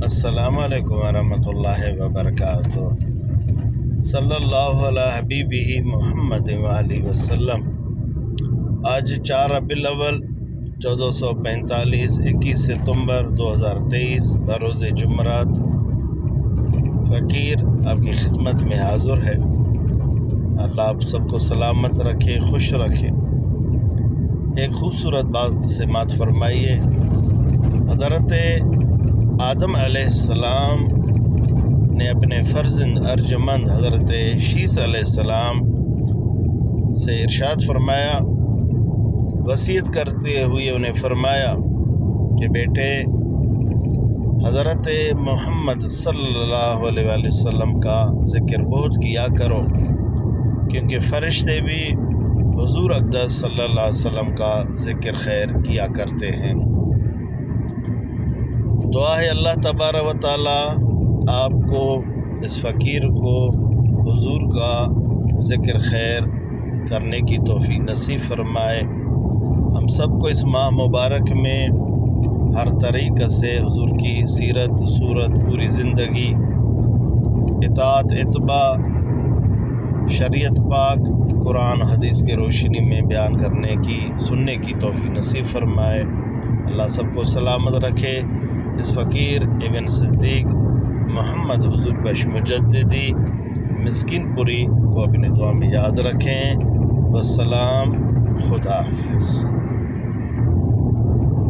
السلام علیکم ورحمۃ اللہ وبرکاتہ۔ صلی اللہ علیہ حبیبہ محمد وآلہ وسلم۔ آج 4 ربیع الاول 1445 21 ستمبر 2023 بروز جمعرات، فقیر آپ کی خدمت میں حاضر ہے۔ اللہ آپ سب کو سلامت رکھے، خوش رکھے۔ ایک خوبصورت بات سماعت فرمائیے۔ حضرت آدم علیہ السلام نے اپنے فرزند ارجمند حضرت شیس علیہ السلام سے ارشاد فرمایا، وصیت کرتے ہوئے انہیں فرمایا کہ بیٹے، حضرت محمد صلی اللہ علیہ وآلہ وسلم کا ذکر بہت کیا کرو، کیونکہ فرشتے بھی حضور اقدس صلی اللہ علیہ وسلم کا ذکر خیر کیا کرتے ہیں۔ دعا ہے اللہ تبارک و تعالی آپ کو، اس فقیر کو، حضور کا ذکر خیر کرنے کی توفیق نصیب فرمائے۔ ہم سب کو اس ماہ مبارک میں ہر طریقے سے حضور کی سیرت صورت پوری زندگی اطاعت اتباع شریعت پاک قرآن حدیث کے روشنی میں بیان کرنے کی سننے کی توفیق نصیب فرمائے۔ اللہ سب کو سلامت رکھے۔ اس فقیر ابن صدیق محمد حضور بخش مجددی مسکین پوری کو اپنی دعا میں یاد رکھیں۔ والسلام، خدا حافظ۔